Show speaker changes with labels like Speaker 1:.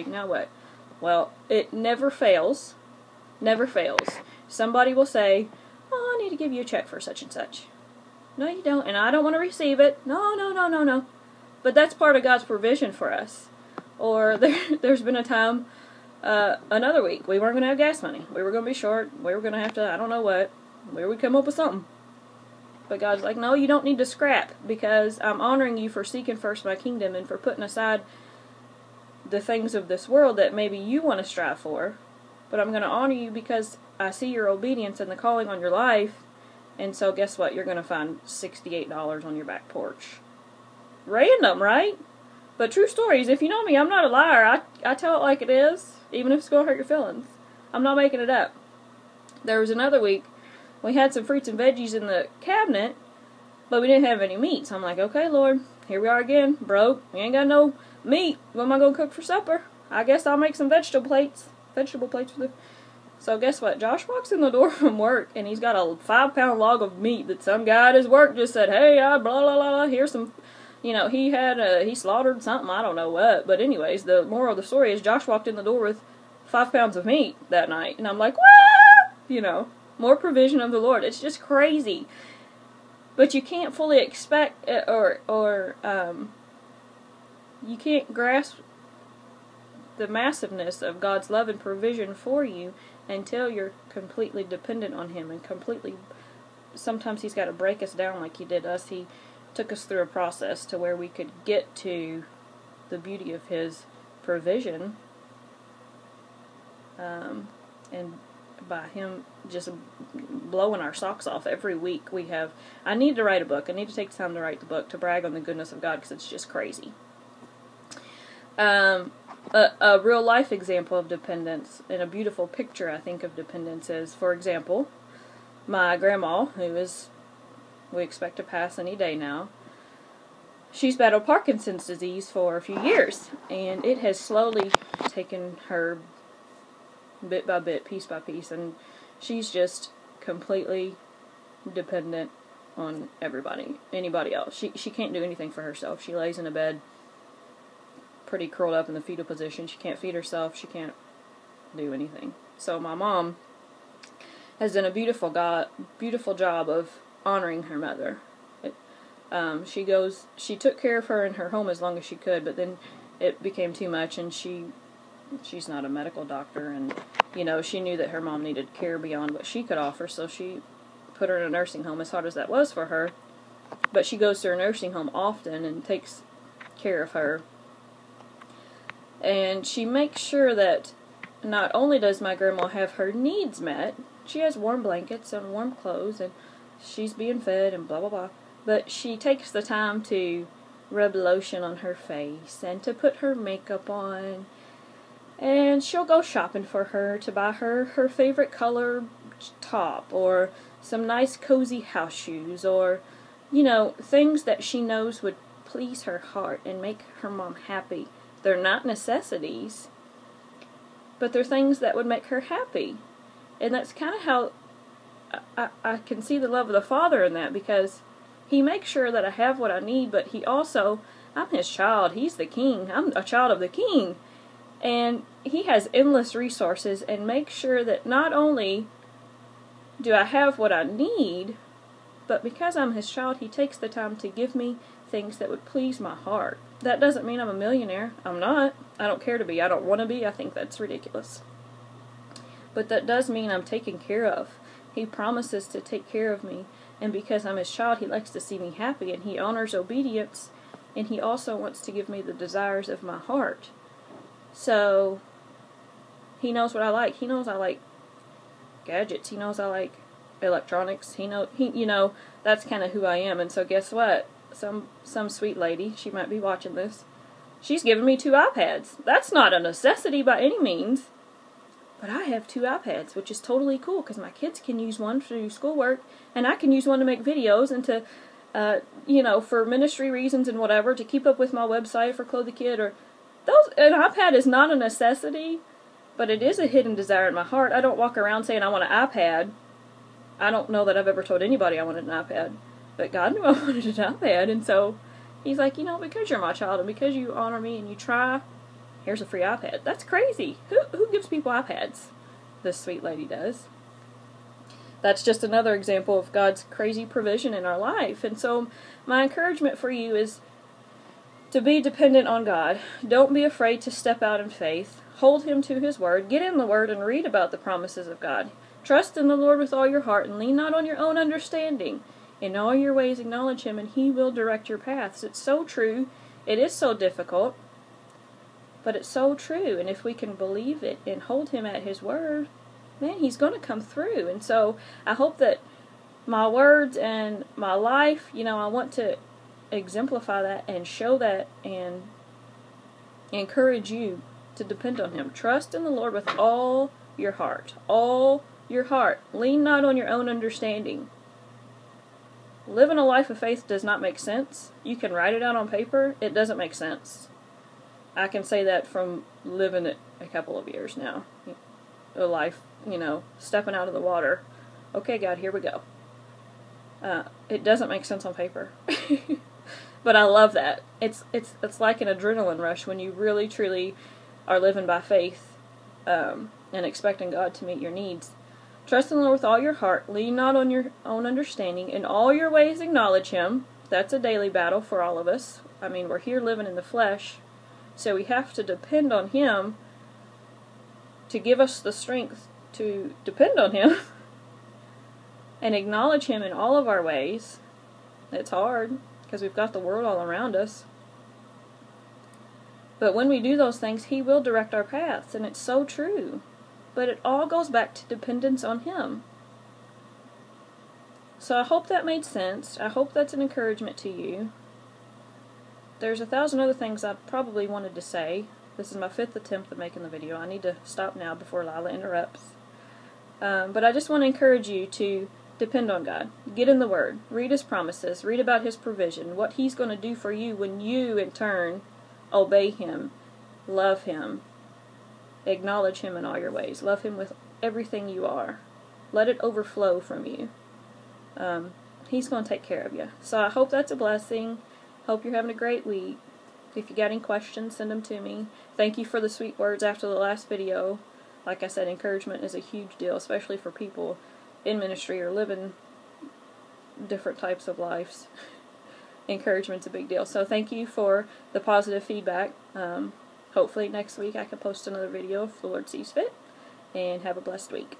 Speaker 1: Now what? Well, it never fails. Never fails. Somebody will say, oh, I need to give you a check for such and such. No, you don't, and I don't want to receive it. No, no, no, no, no. But that's part of God's provision for us. Or there's been a time, another week, we weren't going to have gas money. We were going to be short. We were going to have to, I don't know what. We would come up with something. But God's like, no, you don't need to scrap, because I'm honoring you for seeking first my kingdom and for putting aside the things of this world that maybe you want to strive for. But I'm going to honor you because I see your obedience and the calling on your life. And so guess what? You're going to find $68 on your back porch. Random, right? But true stories. If you know me, I'm not a liar. I tell it like it is, even if it's going to hurt your feelings. I'm not making it up. There was another week, we had some fruits and veggies in the cabinet, but we didn't have any meat. So I'm like, okay, Lord, here we are again, broke. We ain't got no meat. What am I going to cook for supper? I guess I'll make some vegetable plates. So guess what? Josh walks in the door from work, and he's got a 5-pound log of meat that some guy at his work just said, hey, blah, blah, blah, here's some, he slaughtered something, I don't know what. But anyways, the moral of the story is Josh walked in the door with 5 pounds of meat that night. And I'm like, what? More provision of the Lord. It's just crazy. But you can't fully expect, you can't grasp the massiveness of God's love and provision for you until you're completely dependent on Him and completely, sometimes He's got to break us down like He did us. He took us through a process to where we could get to the beauty of His provision, and by Him just blowing our socks off every week. I need to write a book. I need to take time to write the book to brag on the goodness of God, because it's just crazy. A real life example of dependence, and a beautiful picture, I think, of dependence is, for example, my grandma, we expect to pass any day now. She's battled Parkinson's disease for a few years, and it has slowly taken her bit by bit, piece by piece, and she's just completely dependent on anybody else. She can't do anything for herself. She lays in a bed pretty curled up in the fetal position. She can't feed herself. She can't do anything. So my mom has done a beautiful job of honoring her mother. She took care of her in her home as long as she could, but then it became too much, and she's not a medical doctor, and she knew that her mom needed care beyond what she could offer, so she put her in a nursing home, as hard as that was for her. But she goes to her nursing home often and takes care of her. And she makes sure that not only does my grandma have her needs met, she has warm blankets and warm clothes, and she's being fed and blah, blah, blah, but she takes the time to rub lotion on her face and to put her makeup on, and she'll go shopping for her to buy her favorite color top, or some nice cozy house shoes, or, things that she knows would please her heart and make her mom happy. They're not necessities, but they're things that would make her happy. And that's kind of how I can see the love of the Father in that, because He makes sure that I have what I need, but He also, I'm His child. He's the King. I'm a child of the King. And He has endless resources, and makes sure that not only do I have what I need, but because I'm His child, He takes the time to give me things that would please my heart. That doesn't mean I'm a millionaire. I'm not. I don't care to be. I don't want to be. I think that's ridiculous. But that does mean I'm taken care of. He promises to take care of me. And because I'm His child, He likes to see me happy. And He honors obedience. And He also wants to give me the desires of my heart. So, He knows what I like. He knows I like gadgets. He knows I like electronics. That's kind of who I am. And so guess what? Some sweet lady, she might be watching this, she's given me 2 iPads. That's not a necessity by any means, but I have 2 iPads, which is totally cool, because my kids can use one to do schoolwork, and I can use one to make videos, and to, for ministry reasons and whatever, to keep up with my website for Clothe the Kid, an iPad is not a necessity, but it is a hidden desire in my heart. I don't walk around saying I want an iPad. I don't know that I've ever told anybody I wanted an iPad. But God knew I wanted an iPad, and so He's like, because you're my child, and because you honor me, and you try, here's a free iPad. That's crazy. Who gives people iPads? This sweet lady does. That's just another example of God's crazy provision in our life. And so my encouragement for you is to be dependent on God. Don't be afraid to step out in faith. Hold Him to His Word. Get in the Word and read about the promises of God. Trust in the Lord with all your heart and lean not on your own understanding. In all your ways acknowledge Him and He will direct your paths. It's so true. It is so difficult, but it's so true. And if we can believe it and hold Him at His Word, man, He's going to come through. And so I hope that my words and my life, I want to exemplify that and show that and encourage you to depend on Him. Trust in the Lord with all your heart. All your heart. Lean not on your own understanding. Living a life of faith does not make sense. You can write it out on paper. It doesn't make sense. I can say that from living it a couple of years now. A life, stepping out of the water. Okay, God, here we go. It doesn't make sense on paper. But I love that. It's like an adrenaline rush when you really, truly are living by faith and expecting God to meet your needs. Trust in the Lord with all your heart. Lean not on your own understanding. In all your ways acknowledge Him. That's a daily battle for all of us. I mean, we're here living in the flesh, so we have to depend on Him to give us the strength to depend on Him and acknowledge Him in all of our ways. It's hard because we've got the world all around us. But when we do those things, He will direct our paths, and it's so true. But it all goes back to dependence on Him. So I hope that made sense. I hope that's an encouragement to you. There's 1,000 other things I probably wanted to say. This is my 5th attempt at making the video. I need to stop now before Lila interrupts. But I just want to encourage you to depend on God. Get in the Word. Read His promises. Read about His provision. What He's going to do for you when you, in turn, obey Him. Love Him. Acknowledge Him in all your ways. Love Him with everything you are. Let it overflow from you. He's going to take care of you. So I hope that's a blessing. Hope you're having a great week. If you got any questions, send them to me. Thank you for the sweet words after the last video. Like I said, encouragement is a huge deal, especially for people in ministry or living different types of lives. Encouragement's a big deal. So thank you for the positive feedback. Hopefully next week I can post another video if the Lord sees fit. And have a blessed week.